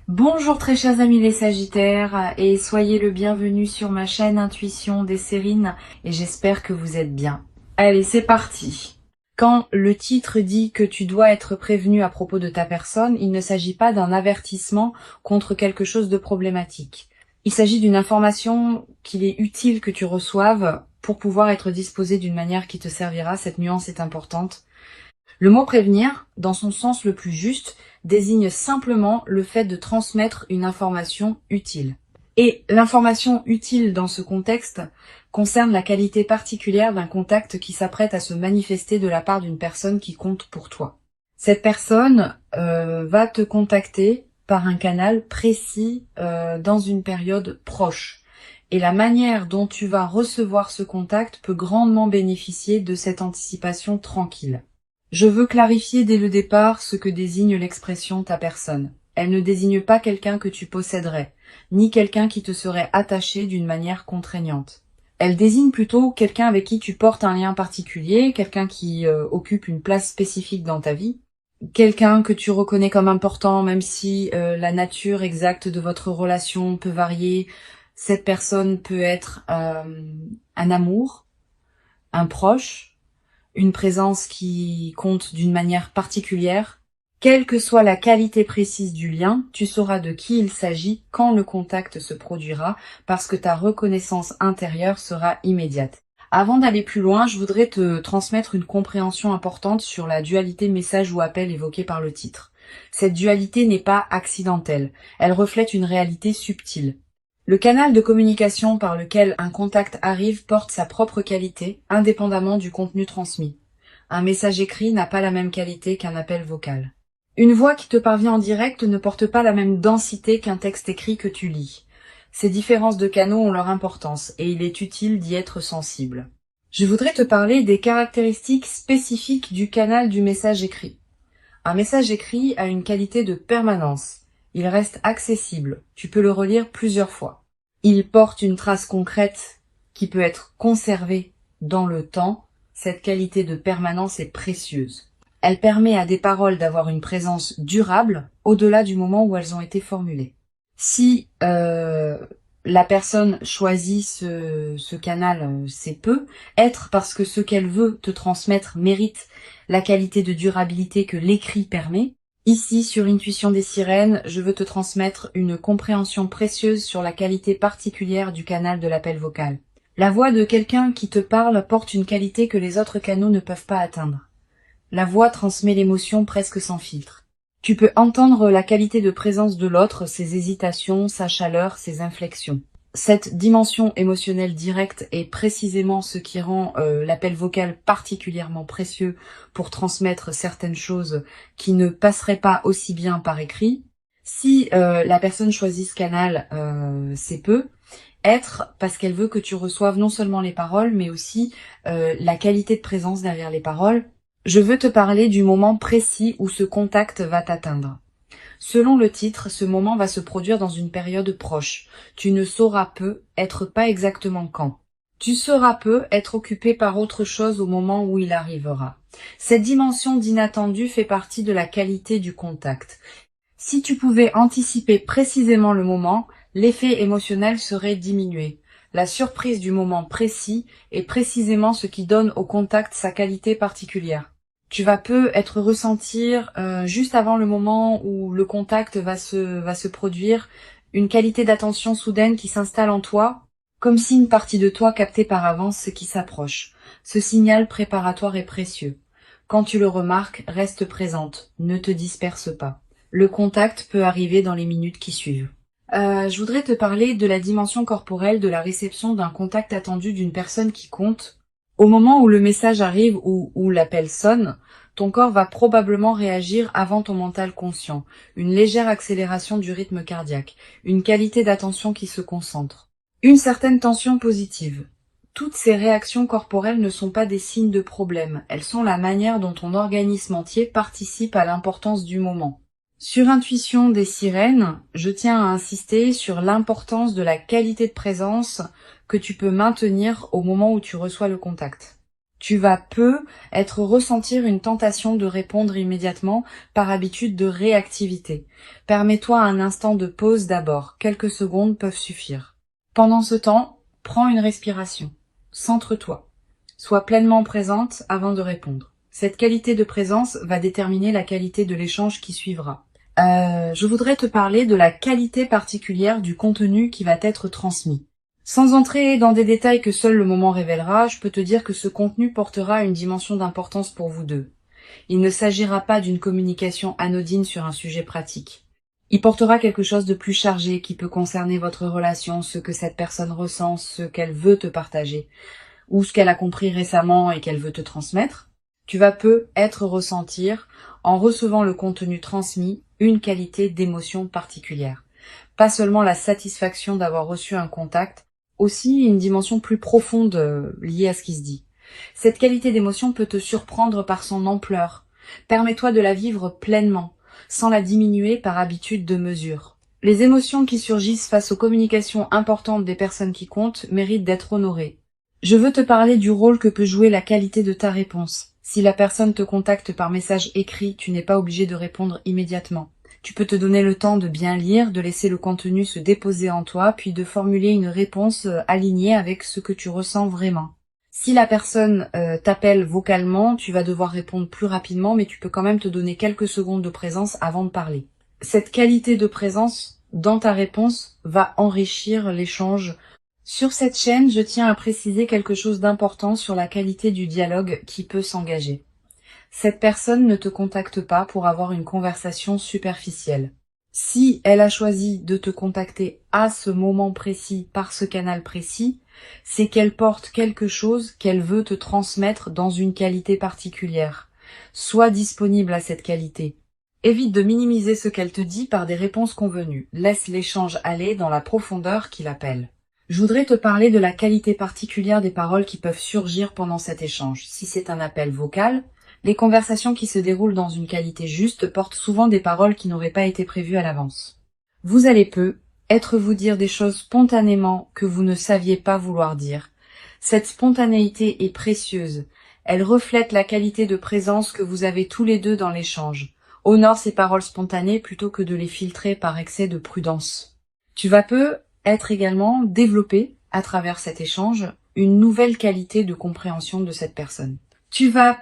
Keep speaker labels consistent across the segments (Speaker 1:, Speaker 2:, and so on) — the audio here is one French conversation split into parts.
Speaker 1: Bonjour très chers amis les Sagittaires et soyez le bienvenu sur ma chaîne Intuition des Sérines et j'espère que vous êtes bien. Allez, c'est parti. Quand le titre dit que tu dois être prévenu à propos de ta personne, il ne s'agit pas d'un avertissement contre quelque chose de problématique. Il s'agit d'une information qu'il est utile que tu reçoives pour pouvoir être disposé d'une manière qui te servira. Cette nuance est importante. Le mot prévenir, dans son sens le plus juste, désigne simplement le fait de transmettre une information utile. Et l'information utile dans ce contexte concerne la qualité particulière d'un contact qui s'apprête à se manifester de la part d'une personne qui compte pour toi. Cette personne va te contacter par un canal précis dans une période proche. Et la manière dont tu vas recevoir ce contact peut grandement bénéficier de cette anticipation tranquille. Je veux clarifier dès le départ ce que désigne l'expression ta personne. Elle ne désigne pas quelqu'un que tu posséderais, ni quelqu'un qui te serait attaché d'une manière contraignante. Elle désigne plutôt quelqu'un avec qui tu portes un lien particulier, quelqu'un qui occupe une place spécifique dans ta vie, quelqu'un que tu reconnais comme important, même si la nature exacte de votre relation peut varier. Cette personne peut être un amour, un proche, une présence qui compte d'une manière particulière. Quelle que soit la qualité précise du lien, tu sauras de qui il s'agit quand le contact se produira, parce que ta reconnaissance intérieure sera immédiate. Avant d'aller plus loin, je voudrais te transmettre une compréhension importante sur la dualité message ou appel évoquée par le titre. Cette dualité n'est pas accidentelle, elle reflète une réalité subtile. Le canal de communication par lequel un contact arrive porte sa propre qualité, indépendamment du contenu transmis. Un message écrit n'a pas la même qualité qu'un appel vocal. Une voix qui te parvient en direct ne porte pas la même densité qu'un texte écrit que tu lis. Ces différences de canaux ont leur importance et il est utile d'y être sensible. Je voudrais te parler des caractéristiques spécifiques du canal du message écrit. Un message écrit a une qualité de permanence. Il reste accessible, tu peux le relire plusieurs fois. Il porte une trace concrète qui peut être conservée dans le temps. Cette qualité de permanence est précieuse. Elle permet à des paroles d'avoir une présence durable au-delà du moment où elles ont été formulées. Si la personne choisit ce canal, c'est peu. Être parce que ce qu'elle veut te transmettre mérite la qualité de durabilité que l'écrit permet. Ici, sur Intuition des Sirènes, je veux te transmettre une compréhension précieuse sur la qualité particulière du canal de l'appel vocal. La voix de quelqu'un qui te parle porte une qualité que les autres canaux ne peuvent pas atteindre. La voix transmet l'émotion presque sans filtre. Tu peux entendre la qualité de présence de l'autre, ses hésitations, sa chaleur, ses inflexions. Cette dimension émotionnelle directe est précisément ce qui rend l'appel vocal particulièrement précieux pour transmettre certaines choses qui ne passeraient pas aussi bien par écrit. Si la personne choisit ce canal, c'est peu. Être parce qu'elle veut que tu reçoives non seulement les paroles, mais aussi la qualité de présence derrière les paroles. Je veux te parler du moment précis où ce contact va t'atteindre. Selon le titre, ce moment va se produire dans une période proche. Tu ne sauras peu, être pas exactement quand. Tu sauras peu, être occupé par autre chose au moment où il arrivera. Cette dimension d'inattendu fait partie de la qualité du contact. Si tu pouvais anticiper précisément le moment, l'effet émotionnel serait diminué. La surprise du moment précis est précisément ce qui donne au contact sa qualité particulière. Tu vas peu être ressentir juste avant le moment où le contact va se produire, une qualité d'attention soudaine qui s'installe en toi, comme si une partie de toi captait par avance ce qui s'approche. Ce signal préparatoire est précieux. Quand tu le remarques, reste présente, ne te disperse pas. Le contact peut arriver dans les minutes qui suivent. Je voudrais te parler de la dimension corporelle de la réception d'un contact attendu d'une personne qui compte. Au moment où le message arrive ou où l'appel sonne, ton corps va probablement réagir avant ton mental conscient. Une légère accélération du rythme cardiaque, une qualité d'attention qui se concentre, une certaine tension positive. Toutes ces réactions corporelles ne sont pas des signes de problème, elles sont la manière dont ton organisme entier participe à l'importance du moment. Sur Intuition des Sirènes, je tiens à insister sur l'importance de la qualité de présence que tu peux maintenir au moment où tu reçois le contact. Tu vas ressentir une tentation de répondre immédiatement par habitude de réactivité. Permets-toi un instant de pause d'abord, quelques secondes peuvent suffire. Pendant ce temps, prends une respiration. Centre-toi. Sois pleinement présente avant de répondre. Cette qualité de présence va déterminer la qualité de l'échange qui suivra. Je voudrais te parler de la qualité particulière du contenu qui va être transmis. Sans entrer dans des détails que seul le moment révélera, je peux te dire que ce contenu portera une dimension d'importance pour vous deux. Il ne s'agira pas d'une communication anodine sur un sujet pratique. Il portera quelque chose de plus chargé qui peut concerner votre relation, ce que cette personne ressent, ce qu'elle veut te partager, ou ce qu'elle a compris récemment et qu'elle veut te transmettre. Tu vas ressentir, en recevant le contenu transmis, une qualité d'émotion particulière. Pas seulement la satisfaction d'avoir reçu un contact, aussi une dimension plus profonde liée à ce qui se dit. Cette qualité d'émotion peut te surprendre par son ampleur. Permets-toi de la vivre pleinement, sans la diminuer par habitude de mesure. Les émotions qui surgissent face aux communications importantes des personnes qui comptent méritent d'être honorées. Je veux te parler du rôle que peut jouer la qualité de ta réponse. Si la personne te contacte par message écrit, tu n'es pas obligé de répondre immédiatement. Tu peux te donner le temps de bien lire, de laisser le contenu se déposer en toi, puis de formuler une réponse alignée avec ce que tu ressens vraiment. Si la personne t'appelle vocalement, tu vas devoir répondre plus rapidement, mais tu peux quand même te donner quelques secondes de présence avant de parler. Cette qualité de présence dans ta réponse va enrichir l'échange. Sur cette chaîne, je tiens à préciser quelque chose d'important sur la qualité du dialogue qui peut s'engager. Cette personne ne te contacte pas pour avoir une conversation superficielle. Si elle a choisi de te contacter à ce moment précis, par ce canal précis, c'est qu'elle porte quelque chose qu'elle veut te transmettre dans une qualité particulière. Sois disponible à cette qualité. Évite de minimiser ce qu'elle te dit par des réponses convenues. Laisse l'échange aller dans la profondeur qu'il appelle. Je voudrais te parler de la qualité particulière des paroles qui peuvent surgir pendant cet échange. Si c'est un appel vocal, les conversations qui se déroulent dans une qualité juste portent souvent des paroles qui n'auraient pas été prévues à l'avance. Vous allez vous dire des choses spontanément que vous ne saviez pas vouloir dire. Cette spontanéité est précieuse. Elle reflète la qualité de présence que vous avez tous les deux dans l'échange. Honore ces paroles spontanées plutôt que de les filtrer par excès de prudence. Tu vas être également développé à travers cet échange une nouvelle qualité de compréhension de cette personne. Tu vas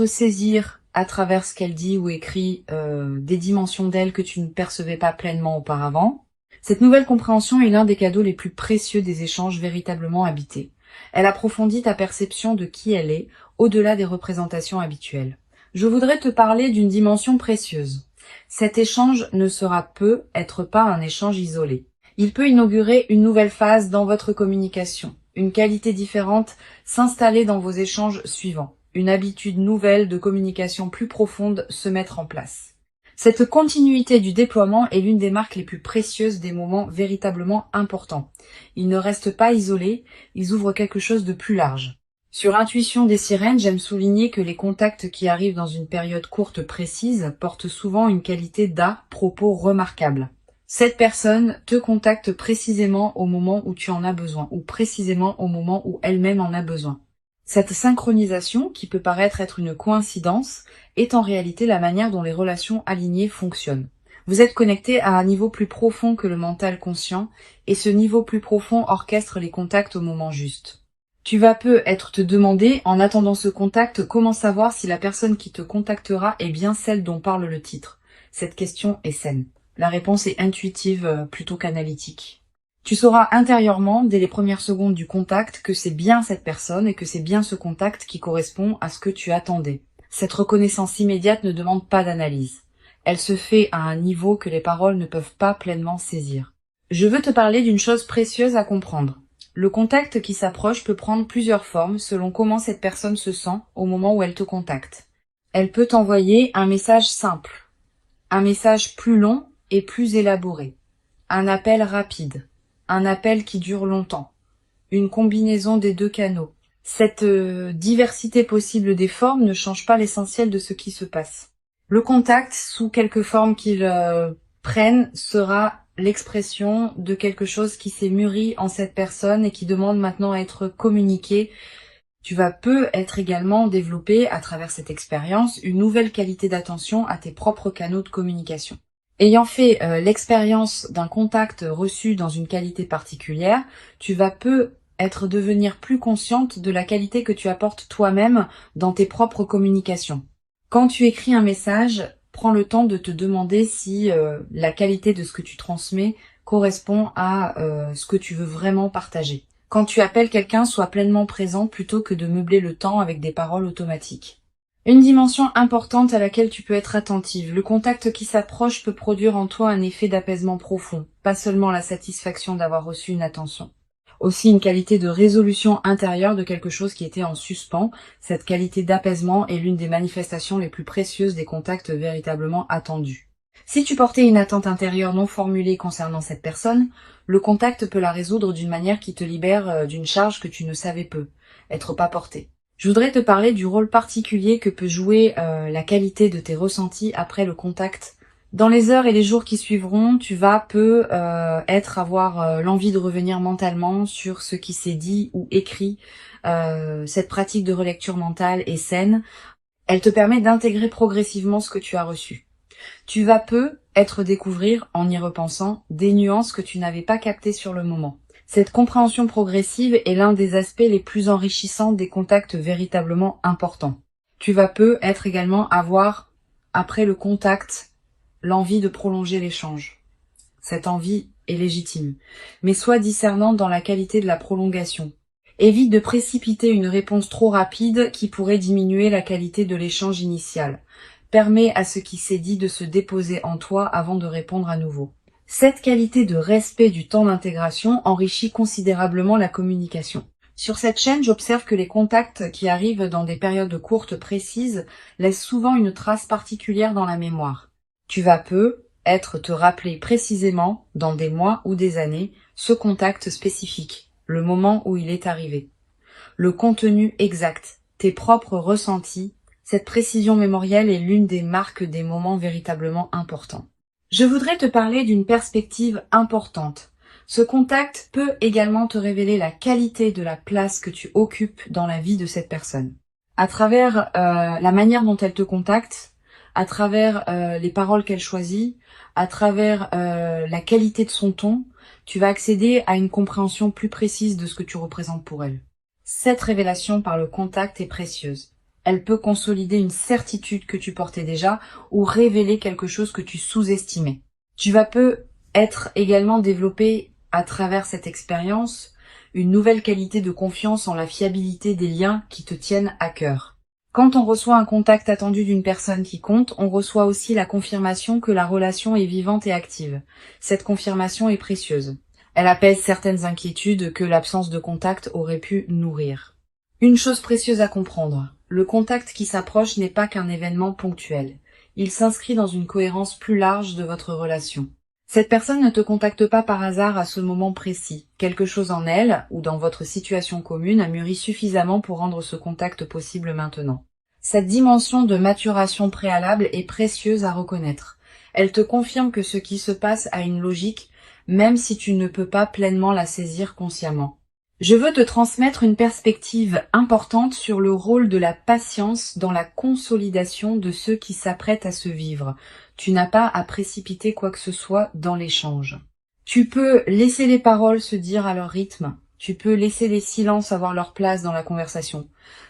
Speaker 1: saisir à travers ce qu'elle dit ou écrit des dimensions d'elle que tu ne percevais pas pleinement auparavant. Cette nouvelle compréhension est l'un des cadeaux les plus précieux des échanges véritablement habités. Elle approfondit ta perception de qui elle est, au-delà des représentations habituelles. Je voudrais te parler d'une dimension précieuse. Cet échange ne sera pas un échange isolé. Il peut inaugurer une nouvelle phase dans votre communication, une qualité différente s'installer dans vos échanges suivants, une habitude nouvelle de communication plus profonde se mettre en place. Cette continuité du déploiement est l'une des marques les plus précieuses des moments véritablement importants. Ils ne restent pas isolés, ils ouvrent quelque chose de plus large. Sur Intuition des sirènes, j'aime souligner que les contacts qui arrivent dans une période courte précise portent souvent une qualité d'à-propos remarquable. Cette personne te contacte précisément au moment où tu en as besoin, ou précisément au moment où elle-même en a besoin. Cette synchronisation, qui peut paraître être une coïncidence, est en réalité la manière dont les relations alignées fonctionnent. Vous êtes connecté à un niveau plus profond que le mental conscient, et ce niveau plus profond orchestre les contacts au moment juste. Tu vas te demander, en attendant ce contact, comment savoir si la personne qui te contactera est bien celle dont parle le titre. Cette question est saine. La réponse est intuitive plutôt qu'analytique. Tu sauras intérieurement, dès les premières secondes du contact, que c'est bien cette personne et que c'est bien ce contact qui correspond à ce que tu attendais. Cette reconnaissance immédiate ne demande pas d'analyse. Elle se fait à un niveau que les paroles ne peuvent pas pleinement saisir. Je veux te parler d'une chose précieuse à comprendre. Le contact qui s'approche peut prendre plusieurs formes selon comment cette personne se sent au moment où elle te contacte. Elle peut t'envoyer un message simple, un message plus long et plus élaboré, un appel rapide, un appel qui dure longtemps, une combinaison des deux canaux. Cette diversité possible des formes ne change pas l'essentiel de ce qui se passe. Le contact, sous quelque forme qu'il prenne, sera l'expression de quelque chose qui s'est mûri en cette personne et qui demande maintenant à être communiqué. Tu vas peut-être également développer à travers cette expérience une nouvelle qualité d'attention à tes propres canaux de communication. Ayant fait l'expérience d'un contact reçu dans une qualité particulière, tu vas peut-être devenir plus consciente de la qualité que tu apportes toi-même dans tes propres communications. Quand tu écris un message, prends le temps de te demander si la qualité de ce que tu transmets correspond à ce que tu veux vraiment partager. Quand tu appelles quelqu'un, sois pleinement présent plutôt que de meubler le temps avec des paroles automatiques. Une dimension importante à laquelle tu peux être attentive. Le contact qui s'approche peut produire en toi un effet d'apaisement profond, pas seulement la satisfaction d'avoir reçu une attention. Aussi une qualité de résolution intérieure de quelque chose qui était en suspens. Cette qualité d'apaisement est l'une des manifestations les plus précieuses des contacts véritablement attendus. Si tu portais une attente intérieure non formulée concernant cette personne, le contact peut la résoudre d'une manière qui te libère d'une charge que tu ne savais être pas portée. Je voudrais te parler du rôle particulier que peut jouer la qualité de tes ressentis après le contact. Dans les heures et les jours qui suivront, tu vas avoir l'envie de revenir mentalement sur ce qui s'est dit ou écrit. Cette pratique de relecture mentale est saine. Elle te permet d'intégrer progressivement ce que tu as reçu. Tu vas peut-être découvrir, en y repensant, des nuances que tu n'avais pas captées sur le moment. Cette compréhension progressive est l'un des aspects les plus enrichissants des contacts véritablement importants. Tu vas peut-être également avoir, après le contact, l'envie de prolonger l'échange. Cette envie est légitime, mais sois discernant dans la qualité de la prolongation. Évite de précipiter une réponse trop rapide qui pourrait diminuer la qualité de l'échange initial. Permets à ce qui s'est dit de se déposer en toi avant de répondre à nouveau. Cette qualité de respect du temps d'intégration enrichit considérablement la communication. Sur cette chaîne, j'observe que les contacts qui arrivent dans des périodes courtes précises laissent souvent une trace particulière dans la mémoire. Tu vas peut-être te rappeler précisément, dans des mois ou des années, ce contact spécifique, le moment où il est arrivé. Le contenu exact, tes propres ressentis. Cette précision mémorielle est l'une des marques des moments véritablement importants. Je voudrais te parler d'une perspective importante. Ce contact peut également te révéler la qualité de la place que tu occupes dans la vie de cette personne. À travers la manière dont elle te contacte, à travers les paroles qu'elle choisit, à travers la qualité de son ton, tu vas accéder à une compréhension plus précise de ce que tu représentes pour elle. Cette révélation par le contact est précieuse. Elle peut consolider une certitude que tu portais déjà ou révéler quelque chose que tu sous-estimais. Tu vas peut-être également développer à travers cette expérience une nouvelle qualité de confiance en la fiabilité des liens qui te tiennent à cœur. Quand on reçoit un contact attendu d'une personne qui compte, on reçoit aussi la confirmation que la relation est vivante et active. Cette confirmation est précieuse. Elle apaise certaines inquiétudes que l'absence de contact aurait pu nourrir. Une chose précieuse à comprendre. Le contact qui s'approche n'est pas qu'un événement ponctuel. Il s'inscrit dans une cohérence plus large de votre relation. Cette personne ne te contacte pas par hasard à ce moment précis. Quelque chose en elle, ou dans votre situation commune, a mûri suffisamment pour rendre ce contact possible maintenant. Cette dimension de maturation préalable est précieuse à reconnaître. Elle te confirme que ce qui se passe a une logique, même si tu ne peux pas pleinement la saisir consciemment. Je veux te transmettre une perspective importante sur le rôle de la patience dans la consolidation de ceux qui s'apprêtent à se vivre. Tu n'as pas à précipiter quoi que ce soit dans l'échange. Tu peux laisser les paroles se dire à leur rythme. Tu peux laisser les silences avoir leur place dans la conversation.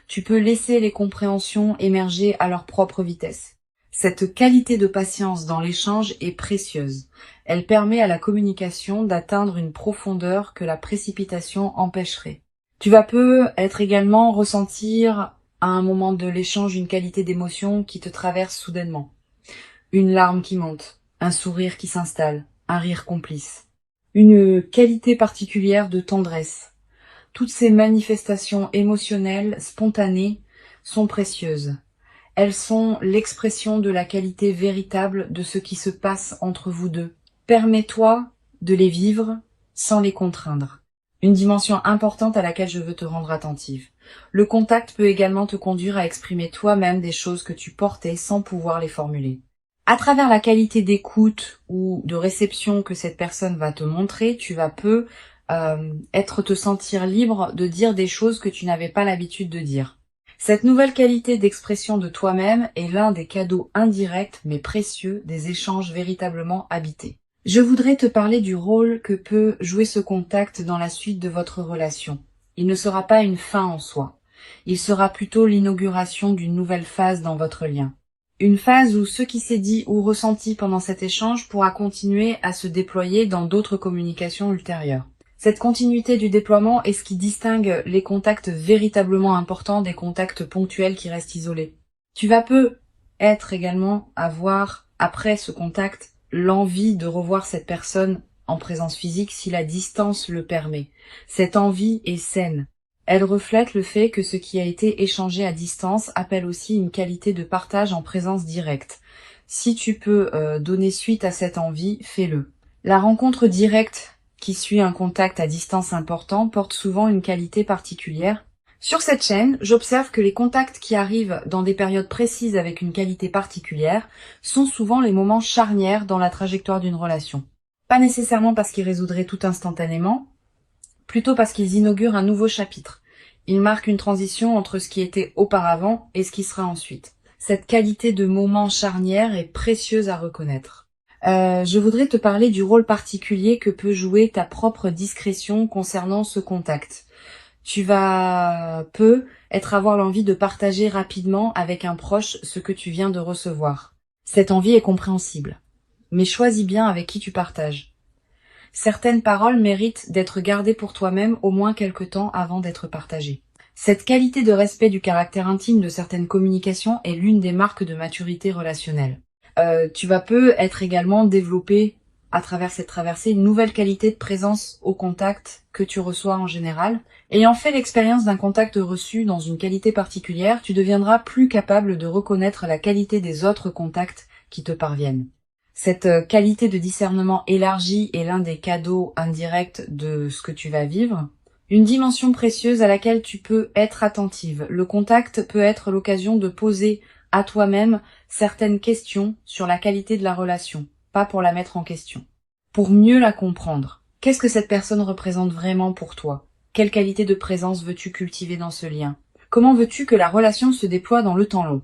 Speaker 1: Tu peux laisser les compréhensions émerger à leur propre vitesse. Cette qualité de patience dans l'échange est précieuse. Elle permet à la communication d'atteindre une profondeur que la précipitation empêcherait. Tu vas peut-être également ressentir à un moment de l'échange une qualité d'émotion qui te traverse soudainement. Une larme qui monte, un sourire qui s'installe, un rire complice. Une qualité particulière de tendresse. Toutes ces manifestations émotionnelles, spontanées, sont précieuses. Elles sont l'expression de la qualité véritable de ce qui se passe entre vous deux. Permets-toi de les vivre sans les contraindre. Une dimension importante à laquelle je veux te rendre attentive. Le contact peut également te conduire à exprimer toi-même des choses que tu portais sans pouvoir les formuler. À travers la qualité d'écoute ou de réception que cette personne va te montrer, tu vas être te sentir libre de dire des choses que tu n'avais pas l'habitude de dire. Cette nouvelle qualité d'expression de toi-même est l'un des cadeaux indirects mais précieux des échanges véritablement habités. Je voudrais te parler du rôle que peut jouer ce contact dans la suite de votre relation. Il ne sera pas une fin en soi. Il sera plutôt l'inauguration d'une nouvelle phase dans votre lien. Une phase où ce qui s'est dit ou ressenti pendant cet échange pourra continuer à se déployer dans d'autres communications ultérieures. Cette continuité du déploiement est ce qui distingue les contacts véritablement importants des contacts ponctuels qui restent isolés. Tu vas peut-être également avoir, après ce contact, l'envie de revoir cette personne en présence physique si la distance le permet. Cette envie est saine. Elle reflète le fait que ce qui a été échangé à distance appelle aussi une qualité de partage en présence directe. Si tu peux donner suite à cette envie, fais-le. La rencontre directe qui suit un contact à distance important porte souvent une qualité particulière. Sur cette chaîne, j'observe que les contacts qui arrivent dans des périodes précises avec une qualité particulière sont souvent les moments charnières dans la trajectoire d'une relation. Pas nécessairement parce qu'ils résoudraient tout instantanément, plutôt parce qu'ils inaugurent un nouveau chapitre. Ils marquent une transition entre ce qui était auparavant et ce qui sera ensuite. Cette qualité de moment charnière est précieuse à reconnaître. Je voudrais te parler du rôle particulier que peut jouer ta propre discrétion concernant ce contact. Tu vas avoir l'envie de partager rapidement avec un proche ce que tu viens de recevoir. Cette envie est compréhensible. Mais choisis bien avec qui tu partages. Certaines paroles méritent d'être gardées pour toi-même au moins quelque temps avant d'être partagées. Cette qualité de respect du caractère intime de certaines communications est l'une des marques de maturité relationnelle. Tu vas être également développer à travers cette traversée une nouvelle qualité de présence au contact que tu reçois en général. Ayant fait l'expérience d'un contact reçu dans une qualité particulière, tu deviendras plus capable de reconnaître la qualité des autres contacts qui te parviennent. Cette qualité de discernement élargi est l'un des cadeaux indirects de ce que tu vas vivre. Une dimension précieuse à laquelle tu peux être attentive. Le contact peut être l'occasion de poser à toi-même certaines questions sur la qualité de la relation, pas pour la mettre en question. Pour mieux la comprendre, qu'est-ce que cette personne représente vraiment pour toi? Quelle qualité de présence veux-tu cultiver dans ce lien? Comment veux-tu que la relation se déploie dans le temps long?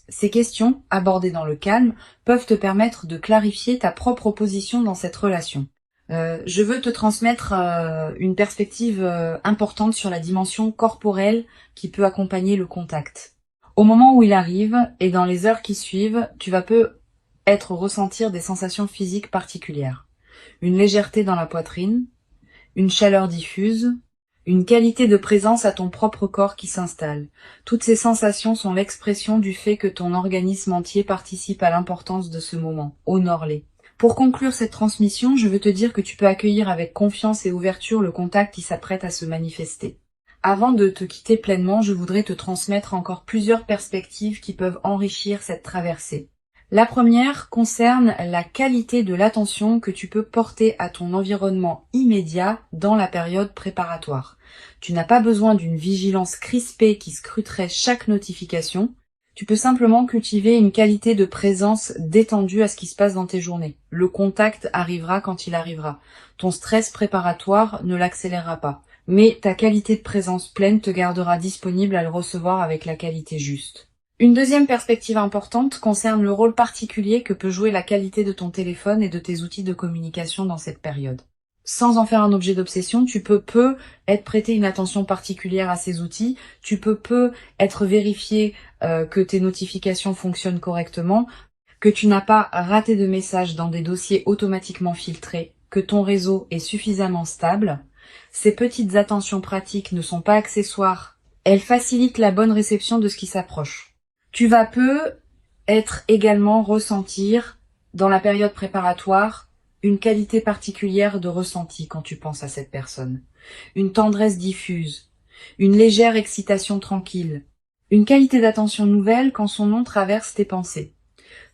Speaker 1: Ces questions, abordées dans le calme, peuvent te permettre de clarifier ta propre position dans cette relation. Je veux te transmettre une perspective importante sur la dimension corporelle qui peut accompagner le contact. Au moment où il arrive et dans les heures qui suivent, tu vas peut-être ressentir des sensations physiques particulières. Une légèreté dans la poitrine, une chaleur diffuse, une qualité de présence à ton propre corps qui s'installe. Toutes ces sensations sont l'expression du fait que ton organisme entier participe à l'importance de ce moment. Honore-les. Pour conclure cette transmission, je veux te dire que tu peux accueillir avec confiance et ouverture le contact qui s'apprête à se manifester. Avant de te quitter pleinement, je voudrais te transmettre encore plusieurs perspectives qui peuvent enrichir cette traversée. La première concerne la qualité de l'attention que tu peux porter à ton environnement immédiat dans la période préparatoire. Tu n'as pas besoin d'une vigilance crispée qui scruterait chaque notification. Tu peux simplement cultiver une qualité de présence détendue à ce qui se passe dans tes journées. Le contact arrivera quand il arrivera. Ton stress préparatoire ne l'accélérera pas. Mais ta qualité de présence pleine te gardera disponible à le recevoir avec la qualité juste. Une deuxième perspective importante concerne le rôle particulier que peut jouer la qualité de ton téléphone et de tes outils de communication dans cette période. Sans en faire un objet d'obsession, tu peux être prêté une attention particulière à ces outils, tu peux être vérifié que tes notifications fonctionnent correctement, que tu n'as pas raté de messages dans des dossiers automatiquement filtrés, que ton réseau est suffisamment stable. Ces petites attentions pratiques ne sont pas accessoires, elles facilitent la bonne réception de ce qui s'approche. Tu vas être également ressentir, dans la période préparatoire, une qualité particulière de ressenti quand tu penses à cette personne. Une tendresse diffuse, une légère excitation tranquille, une qualité d'attention nouvelle quand son nom traverse tes pensées.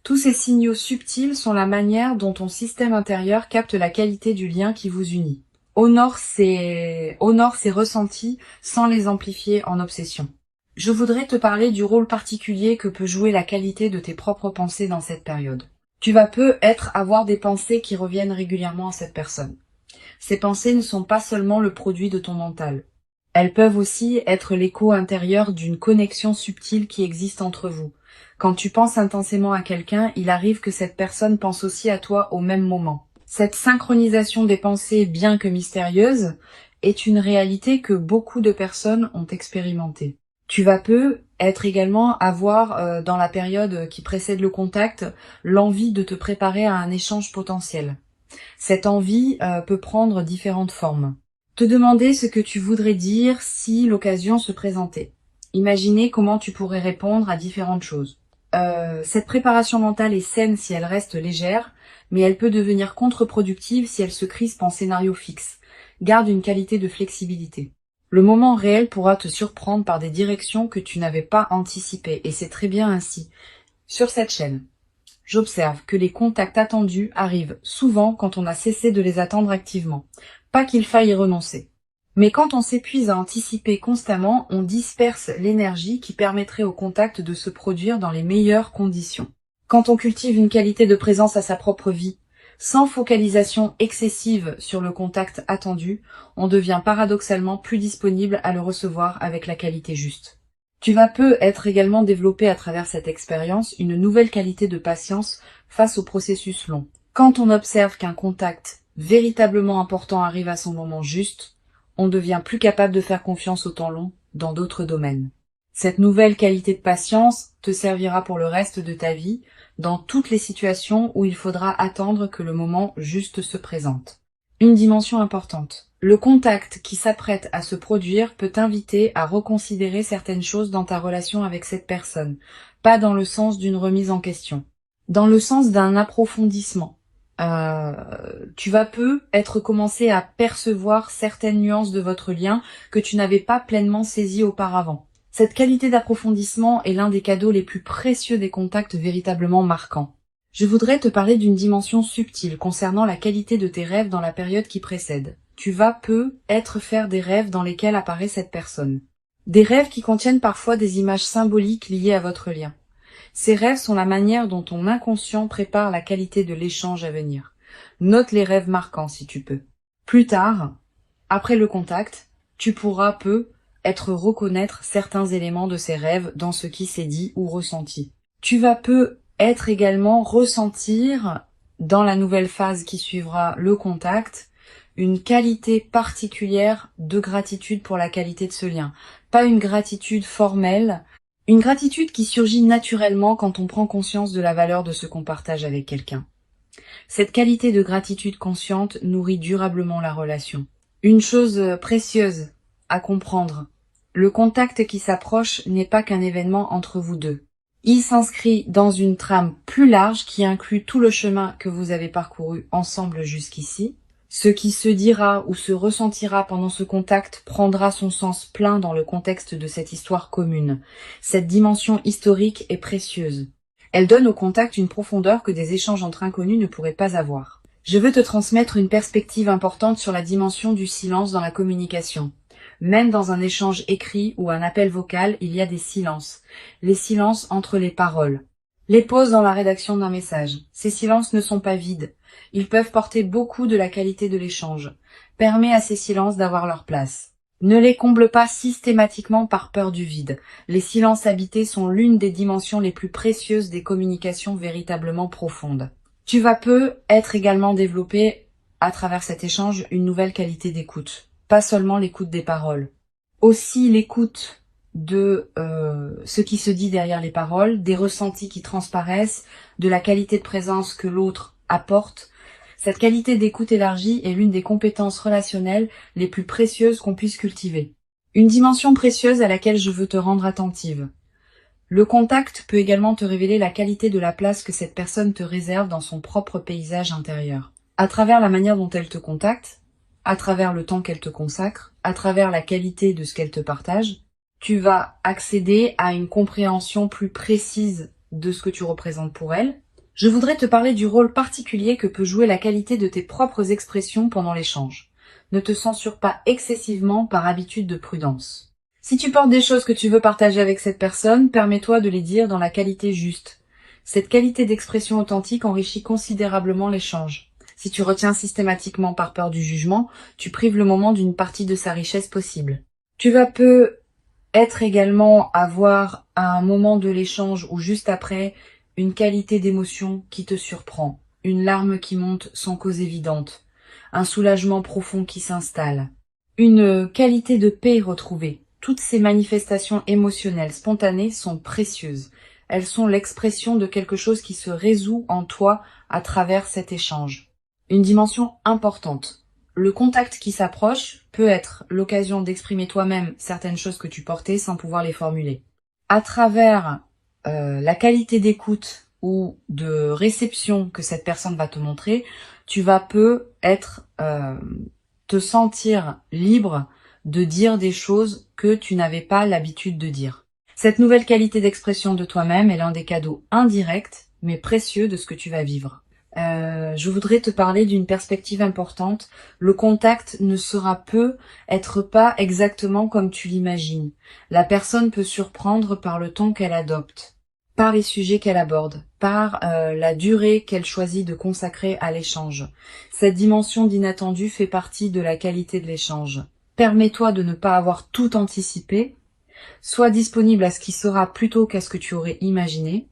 Speaker 1: Tous ces signaux subtils sont la manière dont ton système intérieur capte la qualité du lien qui vous unit. Honore ces ressentis sans les amplifier en obsession. Je voudrais te parler du rôle particulier que peut jouer la qualité de tes propres pensées dans cette période. Tu vas avoir des pensées qui reviennent régulièrement à cette personne. Ces pensées ne sont pas seulement le produit de ton mental. Elles peuvent aussi être l'écho intérieur d'une connexion subtile qui existe entre vous. Quand tu penses intensément à quelqu'un, il arrive que cette personne pense aussi à toi au même moment. Cette synchronisation des pensées, bien que mystérieuse, est une réalité que beaucoup de personnes ont expérimentée. Tu vas être également avoir, dans la période qui précède le contact, l'envie de te préparer à un échange potentiel. Cette envie peut prendre différentes formes. Te demander ce que tu voudrais dire si l'occasion se présentait. Imaginer comment tu pourrais répondre à différentes choses. Cette préparation mentale est saine si elle reste légère, mais elle peut devenir contre-productive si elle se crispe en scénario fixe. Garde une qualité de flexibilité. Le moment réel pourra te surprendre par des directions que tu n'avais pas anticipées, et c'est très bien ainsi. Sur cette chaîne, j'observe que les contacts attendus arrivent souvent quand on a cessé de les attendre activement. Pas qu'il faille y renoncer. Mais quand on s'épuise à anticiper constamment, on disperse l'énergie qui permettrait au contact de se produire dans les meilleures conditions. Quand on cultive une qualité de présence à sa propre vie, sans focalisation excessive sur le contact attendu, on devient paradoxalement plus disponible à le recevoir avec la qualité juste. Tu vas être également développé à travers cette expérience une nouvelle qualité de patience face au processus long. Quand on observe qu'un contact véritablement important arrive à son moment juste, on devient plus capable de faire confiance au temps long dans d'autres domaines. Cette nouvelle qualité de patience te servira pour le reste de ta vie dans toutes les situations où il faudra attendre que le moment juste se présente. Une dimension importante. Le contact qui s'apprête à se produire peut t'inviter à reconsidérer certaines choses dans ta relation avec cette personne, pas dans le sens d'une remise en question, dans le sens d'un approfondissement. Tu vas être commencé à percevoir certaines nuances de votre lien que tu n'avais pas pleinement saisies auparavant. Cette qualité d'approfondissement est l'un des cadeaux les plus précieux des contacts véritablement marquants. Je voudrais te parler d'une dimension subtile concernant la qualité de tes rêves dans la période qui précède. Tu vas faire des rêves dans lesquels apparaît cette personne. Des rêves qui contiennent parfois des images symboliques liées à votre lien. Ces rêves sont la manière dont ton inconscient prépare la qualité de l'échange à venir. Note les rêves marquants si tu peux. Plus tard, après le contact, tu pourras reconnaître certains éléments de ces rêves dans ce qui s'est dit ou ressenti. Tu vas être également ressentir, dans la nouvelle phase qui suivra le contact, une qualité particulière de gratitude pour la qualité de ce lien. Pas une gratitude formelle, une gratitude qui surgit naturellement quand on prend conscience de la valeur de ce qu'on partage avec quelqu'un. Cette qualité de gratitude consciente nourrit durablement la relation. Une chose précieuse à comprendre, le contact qui s'approche n'est pas qu'un événement entre vous deux. Il s'inscrit dans une trame plus large qui inclut tout le chemin que vous avez parcouru ensemble jusqu'ici. Ce qui se dira ou se ressentira pendant ce contact prendra son sens plein dans le contexte de cette histoire commune. Cette dimension historique est précieuse. Elle donne au contact une profondeur que des échanges entre inconnus ne pourraient pas avoir. Je veux te transmettre une perspective importante sur la dimension du silence dans la communication. Même dans un échange écrit ou un appel vocal, il y a des silences. Les silences entre les paroles. Les pauses dans la rédaction d'un message. Ces silences ne sont pas vides. Ils peuvent porter beaucoup de la qualité de l'échange. Permets à ces silences d'avoir leur place. Ne les comble pas systématiquement par peur du vide. Les silences habités sont l'une des dimensions les plus précieuses des communications véritablement profondes. Tu vas être également développé, à travers cet échange, une nouvelle qualité d'écoute. Pas seulement l'écoute des paroles. Aussi l'écoute de ce qui se dit derrière les paroles, des ressentis qui transparaissent, de la qualité de présence que l'autre apporte. Cette qualité d'écoute élargie est l'une des compétences relationnelles les plus précieuses qu'on puisse cultiver. Une dimension précieuse à laquelle je veux te rendre attentive. Le contact peut également te révéler la qualité de la place que cette personne te réserve dans son propre paysage intérieur. À travers la manière dont elle te contacte, à travers le temps qu'elle te consacre, à travers la qualité de ce qu'elle te partage, tu vas accéder à une compréhension plus précise de ce que tu représentes pour elle. Je voudrais te parler du rôle particulier que peut jouer la qualité de tes propres expressions pendant l'échange. Ne te censure pas excessivement par habitude de prudence. Si tu portes des choses que tu veux partager avec cette personne, permets-toi de les dire dans la qualité juste. Cette qualité d'expression authentique enrichit considérablement l'échange. Si tu retiens systématiquement par peur du jugement, tu prives le moment d'une partie de sa richesse possible. Tu vas être également avoir à un moment de l'échange ou juste après une qualité d'émotion qui te surprend, une larme qui monte sans cause évidente, un soulagement profond qui s'installe, une qualité de paix retrouvée. Toutes ces manifestations émotionnelles spontanées sont précieuses. Elles sont l'expression de quelque chose qui se résout en toi à travers cet échange. Une dimension importante. Le contact qui s'approche peut être l'occasion d'exprimer toi-même certaines choses que tu portais sans pouvoir les formuler. À travers la qualité d'écoute ou de réception que cette personne va te montrer, tu vas te sentir libre de dire des choses que tu n'avais pas l'habitude de dire. Cette nouvelle qualité d'expression de toi-même est l'un des cadeaux indirects mais précieux de ce que tu vas vivre. Je voudrais te parler d'une perspective importante. Le contact ne être pas exactement comme tu l'imagines. La personne peut surprendre par le ton qu'elle adopte, par les sujets qu'elle aborde, par la durée qu'elle choisit de consacrer à l'échange. Cette dimension d'inattendu fait partie de la qualité de l'échange. Permets-toi de ne pas avoir tout anticipé. Sois disponible à ce qui sera plutôt qu'à ce que tu aurais imaginé.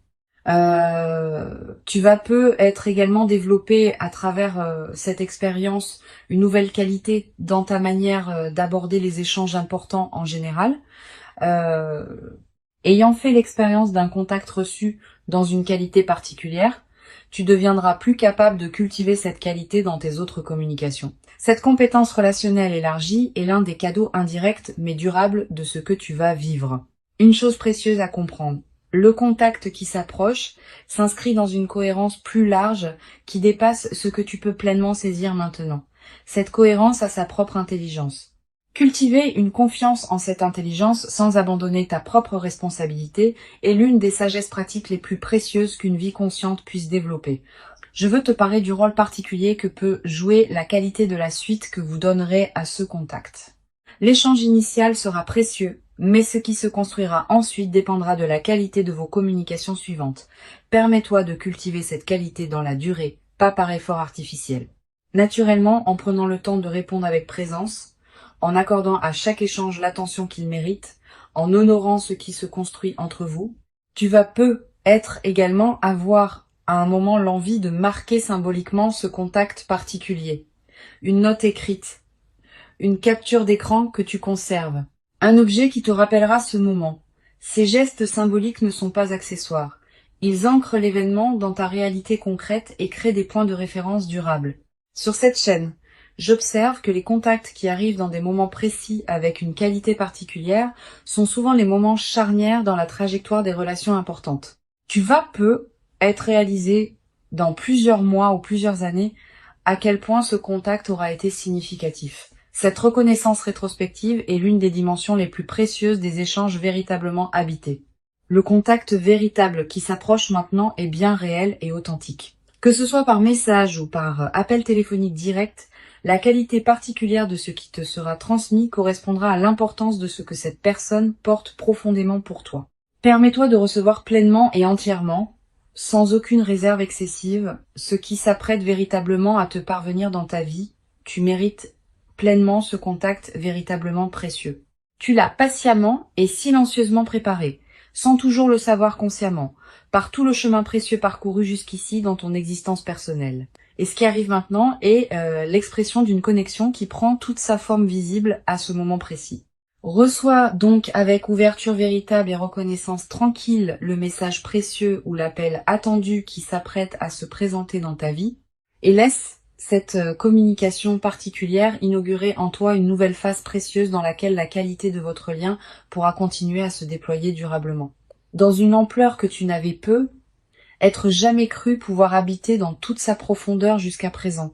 Speaker 1: Tu vas être également développer à travers cette expérience une nouvelle qualité dans ta manière d'aborder les échanges importants en général. Ayant fait l'expérience d'un contact reçu dans une qualité particulière, tu deviendras plus capable de cultiver cette qualité dans tes autres communications. Cette compétence relationnelle élargie est l'un des cadeaux indirects mais durables de ce que tu vas vivre. Une chose précieuse à comprendre. Le contact qui s'approche s'inscrit dans une cohérence plus large qui dépasse ce que tu peux pleinement saisir maintenant. Cette cohérence a sa propre intelligence. Cultiver une confiance en cette intelligence sans abandonner ta propre responsabilité est l'une des sagesses pratiques les plus précieuses qu'une vie consciente puisse développer. Je veux te parler du rôle particulier que peut jouer la qualité de la suite que vous donnerez à ce contact. L'échange initial sera précieux, mais ce qui se construira ensuite dépendra de la qualité de vos communications suivantes. Permets-toi de cultiver cette qualité dans la durée, pas par effort artificiel. Naturellement, en prenant le temps de répondre avec présence, en accordant à chaque échange l'attention qu'il mérite, en honorant ce qui se construit entre vous, tu vas être également avoir à un moment l'envie de marquer symboliquement ce contact particulier. Une note écrite, une capture d'écran que tu conserves, un objet qui te rappellera ce moment. Ces gestes symboliques ne sont pas accessoires. Ils ancrent l'événement dans ta réalité concrète et créent des points de référence durables. Sur cette chaîne, j'observe que les contacts qui arrivent dans des moments précis avec une qualité particulière sont souvent les moments charnières dans la trajectoire des relations importantes. Tu vas être réalisé dans plusieurs mois ou plusieurs années à quel point ce contact aura été significatif. Cette reconnaissance rétrospective est l'une des dimensions les plus précieuses des échanges véritablement habités. Le contact véritable qui s'approche maintenant est bien réel et authentique. Que ce soit par message ou par appel téléphonique direct, la qualité particulière de ce qui te sera transmis correspondra à l'importance de ce que cette personne porte profondément pour toi. Permets-toi de recevoir pleinement et entièrement, sans aucune réserve excessive, ce qui s'apprête véritablement à te parvenir dans ta vie. Tu mérites pleinement ce contact véritablement précieux. Tu l'as patiemment et silencieusement préparé, sans toujours le savoir consciemment, par tout le chemin précieux parcouru jusqu'ici dans ton existence personnelle. Et ce qui arrive maintenant est l'expression d'une connexion qui prend toute sa forme visible à ce moment précis. Reçois donc avec ouverture véritable et reconnaissance tranquille le message précieux ou l'appel attendu qui s'apprête à se présenter dans ta vie et laisse cette communication particulière inaugurer en toi une nouvelle phase précieuse dans laquelle la qualité de votre lien pourra continuer à se déployer durablement. Dans une ampleur que tu n'avais être jamais cru pouvoir habiter dans toute sa profondeur jusqu'à présent.